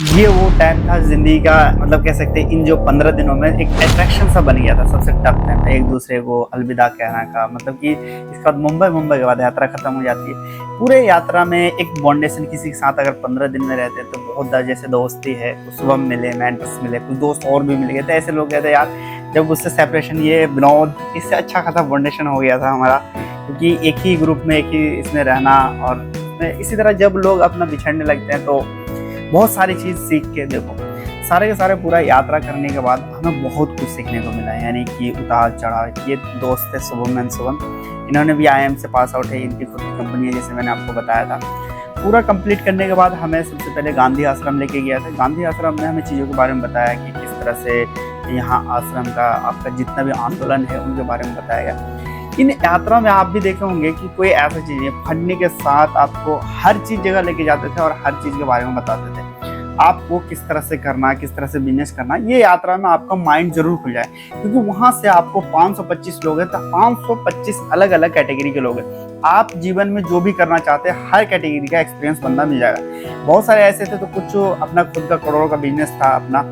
ये वो टाइम था ज़िंदगी का, मतलब कह सकते हैं इन जो 15 दिनों में एक अट्रैक्शन सा बन गया था। सबसे टफ टाइम था एक दूसरे को अलविदा कहना का, मतलब कि इसके बाद मुंबई के बाद यात्रा खत्म हो जाती है। पूरे यात्रा में एक बॉन्डेशन किसी के साथ अगर 15 दिन में रहते हैं तो बहुत जैसे दोस्ती है। तो शुभम मिले, मेंटर्स मिले, कुछ दोस्त और भी मिल गए थे। ऐसे लोग कहते यार जब उससे सेपरेशन, ये विनोद, इससे अच्छा खासा बॉन्डेशन हो गया था हमारा, क्योंकि एक ही ग्रुप में एक ही इसमें रहना। और इसी तरह जब लोग अपना बिछड़ने लगते हैं तो बहुत सारी चीज़ सीख के देखो, सारे के सारे पूरा यात्रा करने के बाद हमें बहुत कुछ सीखने को मिला है। यानी कि उतार चढ़ाव। ये दोस्त है शुभम एंड शुभम, इन्होंने भी IIM से पास आउट है, इनकी खुद की कंपनी है जैसे मैंने आपको बताया था। पूरा कंप्लीट करने के बाद हमें सबसे पहले गांधी आश्रम लेके गया था। गांधी आश्रम में हमें चीज़ों के बारे में बताया कि किस तरह से यहाँ आश्रम का आपका जितना भी आंदोलन है उनके बारे में बताया गया। इन यात्रा में आप भी देखे होंगे कि कोई ऐसा चीज़ है, फंडने के साथ आपको हर चीज़ जगह लेके जाते थे और हर चीज़ के बारे में बताते थे आपको किस तरह से करना, किस तरह से बिजनेस करना। ये यात्रा में आपका माइंड जरूर खुल जाए, क्योंकि वहां से आपको 525 लोग हैं तो 525 अलग अलग कैटेगरी के लोग हैं। आप जीवन में जो भी करना चाहते हैं हर कैटेगरी का एक्सपीरियंस बंदा मिल जाएगा। बहुत सारे ऐसे थे तो कुछ अपना खुद का करोड़ों का बिजनेस था, अपना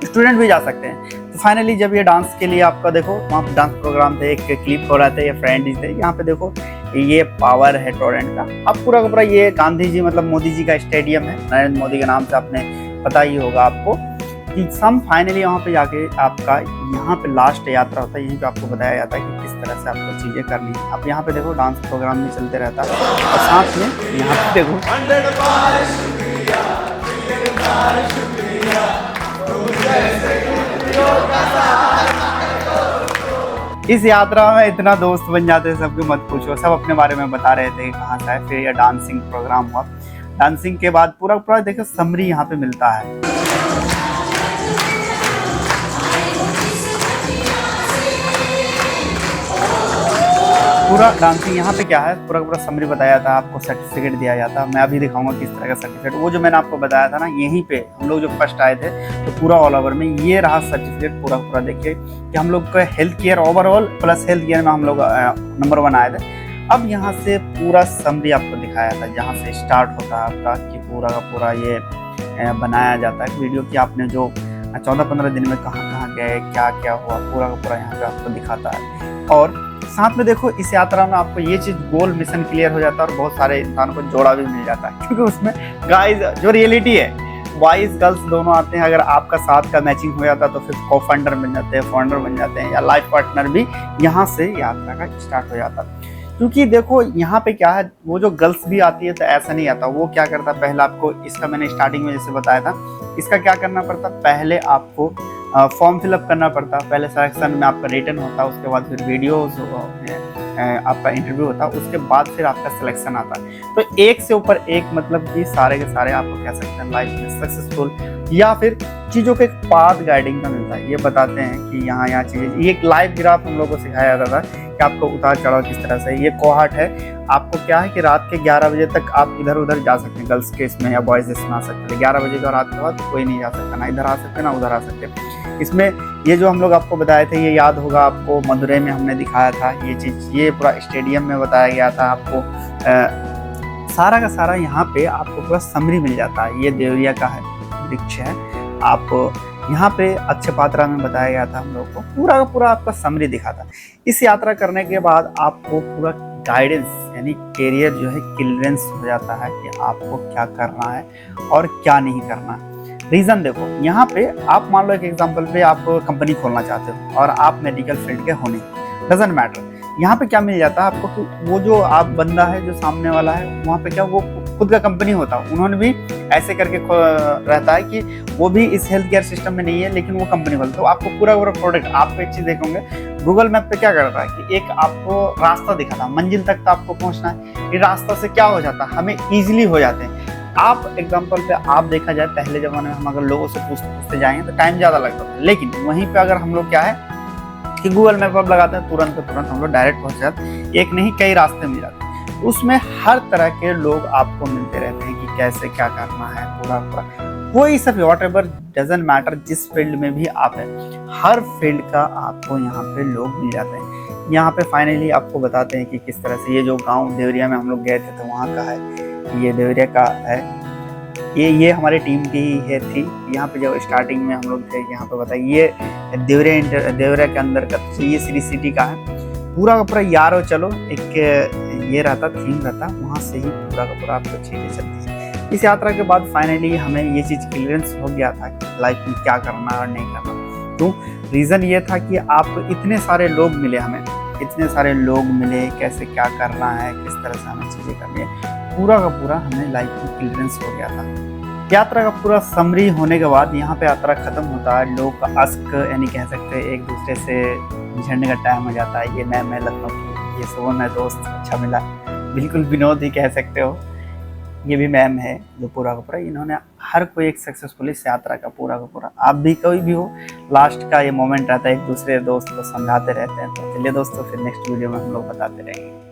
स्टूडेंट भी जा सकते हैं। तो फाइनली जब ये डांस के लिए आपका देखो वहाँ पे डांस प्रोग्राम थे, एक क्लिप हो रहा था, ये फ्रेंड थे। यहाँ पे देखो ये पावर है टोरेंट का। अब पूरा का पूरा ये गांधी जी मतलब मोदी जी का स्टेडियम है, नरेंद्र मोदी के नाम से आपने पता ही होगा आपको। कि सम फाइनली यहाँ पे जाके आपका यहाँ पे लास्ट यात्रा होता है, यहीं पे आपको बताया जाता है कि किस तरह से आपको चीज़ें करनी है। अब यहाँ पे देखो डांस प्रोग्राम भी चलते रहता है और साथ में यहाँ पे देखो इस यात्रा में इतना दोस्त बन जाते हैं सबके मत पूछो। सब अपने बारे में बता रहे थे कहाँ से आए। फिर ये डांसिंग प्रोग्राम हुआ। डांसिंग के बाद पूरा पूरा देखो समरी यहाँ पे मिलता है। पूरा डांसिंग यहाँ पे क्या है, पूरा पूरा समरी बताया था, आपको सर्टिफिकेट दिया जाता है। मैं अभी दिखाऊंगा किस तरह का सर्टिफिकेट। वो जो मैंने आपको बताया था ना, यहीं पे हम लोग जो फर्स्ट आए थे तो पूरा ऑल ओवर में ये रहा सर्टिफिकेट। पूरा पूरा देखिए कि हम लोग का health care overall plus health care में हम लोग नंबर 1 आए थे। अब यहाँ से पूरा समरी आपको दिखाया था, जहाँ से स्टार्ट होता है आपका कि पूरा का पूरा ये बनाया जाता है वीडियो की आपने जो 14-15 दिन में कहाँ कहाँ गए, क्या क्या हुआ, पूरा का पूरा यहाँ पे आपको दिखाता है। और साथ में देखो इस यात्रा में आपको ये चीज गोल मिशन क्लियर हो जाता है और बहुत सारे इंसानों को जोड़ा भी मिल जाता है, क्योंकि उसमें गाइस जो रियलिटी है, बॉयज गर्ल्स दोनों आते हैं। अगर आपका साथ का मैचिंग हो जाता है तो फिर को फाउंडर बन जाते हैं, फाउंडर बन जाते हैं, या लाइफ पार्टनर भी यहाँ से यात्रा का स्टार्ट हो जाता है। क्योंकि देखो यहाँ पे क्या है, वो जो गर्ल्स भी आती है तो ऐसा नहीं आता। वो क्या करता है, पहले आपको इसका मैंने स्टार्टिंग में जैसे बताया था, इसका क्या करना पड़ता, पहले आपको फॉर्म फिलअप करना पड़ता। पहले सिलेक्शन में आपका रिटन होता, उसके बाद फिर वीडियोस आपका इंटरव्यू होता, उसके बाद फिर आपका सिलेक्शन आता। तो एक से ऊपर एक, मतलब कि सारे के सारे आपको कह सकते हैं लाइफ में सक्सेसफुल या फिर चीज़ों के एक पाथ गाइडिंग का मिलता है। ये बताते हैं कि यहाँ चीज़ें, ये एक लाइव ग्राफ हम लोग को सिखाया जाता था कि आपको उतार चढ़ाव किस तरह से। ये कोहाट है, आपको क्या है कि रात के 11 बजे तक आप इधर उधर जा सकते हैं, गर्ल्स के इसमें या बॉयज इसमें आ सकते हैं। 11 बजे का रात के बाद कोई नहीं जा सकता, ना इधर आ सकते ना उधर आ सकते। इसमें ये जो हम लोग आपको बताए थे, ये याद होगा आपको, मदुरई में हमने दिखाया था ये चीज़। ये पूरा स्टेडियम में बताया गया था आपको। सारा का सारा यहाँ पे आपको पूरा समरी मिल जाता है। ये देवरिया का है वृक्ष है, आप यहाँ पे अच्छे पात्रा में बताया गया था हम लोग को। पूरा का पूरा आपका समरी दिखा था। इस यात्रा करने के बाद आपको पूरा गाइडेंस यानी करियर जो है क्लियरेंस हो जाता है कि आपको क्या करना है और क्या नहीं करना है। रीज़न देखो, यहाँ पे आप मान लो एक एग्जांपल पे आप कंपनी खोलना चाहते हो और आप मेडिकल फील्ड के होने, डजंट मैटर। यहाँ पे क्या मिल जाता है आपको कि वो जो आप बंदा है जो सामने वाला है, वहाँ पे क्या वो खुद का कंपनी होता है। उन्होंने भी ऐसे करके रहता है कि वो भी इस हेल्थ केयर सिस्टम में नहीं है लेकिन वो कंपनी खोलता है। तो आपको पूरा पूरा प्रोडक्ट, आपको एक चीज़ देखोगे गूगल मैप पे क्या करता है कि एक आपको रास्ता दिखाता, मंजिल तक तो आपको पहुँचना है। ये रास्ता से क्या हो जाता है, हमें ईजिली हो जाते हैं। आप एग्जाम्पल पे आप देखा जाए, पहले ज़माने में हम अगर लोगों से पूछते पूछते जाएंगे तो टाइम ज़्यादा लगता था, लेकिन वहीं पे अगर हम लोग क्या है कि गूगल मैप अब लगाते हैं, तुरंत हम लोग डायरेक्ट पहुंच जाते हैं। एक नहीं कई रास्ते मिल जाते हैं, उसमें हर तरह के लोग आपको मिलते रहते हैं कि कैसे क्या करना है। पूरा पूरा कोई सब वॉट एवर डजंट मैटर, जिस फील्ड में भी आप हैं, हर फील्ड का आपको यहाँ पे लोग मिल जाते हैं। यहाँ पे फाइनली आपको बताते हैं कि किस तरह से ये जो गाँव देवरिया में हम लोग गए थे तो वहाँ का है, ये देवरिया का है। ये हमारी टीम की है थी। यहाँ पे जब स्टार्टिंग में हम लोग थे, यहाँ पे बताइए देवरे के अंदर का, तो ये श्री सिटी का है। पूरा का पूरा यारो चलो एक ये रहता, थीम रहता, वहाँ से ही पूरा का पूरा आपको चीज़ें चलती है। इस यात्रा के बाद फाइनली हमें ये चीज़ क्लियरेंस हो गया था कि लाइफ में क्या करना और नहीं करना। तो रीज़न ये था कि आप इतने सारे लोग मिले हमें, इतने सारे लोग मिले, कैसे क्या करना है, किस तरह से हमें चीज़ें करनी है, पूरा का पूरा हमें लाइफ में क्लियरेंस हो गया था। यात्रा का पूरा समरी होने के बाद यहाँ पे यात्रा खत्म होता है, लोग का अश्क यानी कह सकते हैं एक दूसरे से झड़ने का टाइम हो जाता है। ये मैं लखनऊ की, ये सोहन है दोस्त अच्छा मिला, बिल्कुल विनोद ही कह सकते हो। ये भी मैम है जो पूरा का पूरा, इन्होंने हर कोई एक सक्सेसफुल इस यात्रा का पूरा आप भी कोई भी हो, लास्ट का ये मोमेंट रहता है, एक दूसरे दोस्त को समझाते रहते हैं। तो चलिए दोस्तों, फिर नेक्स्ट वीडियो में हम लोग बताते रहेंगे।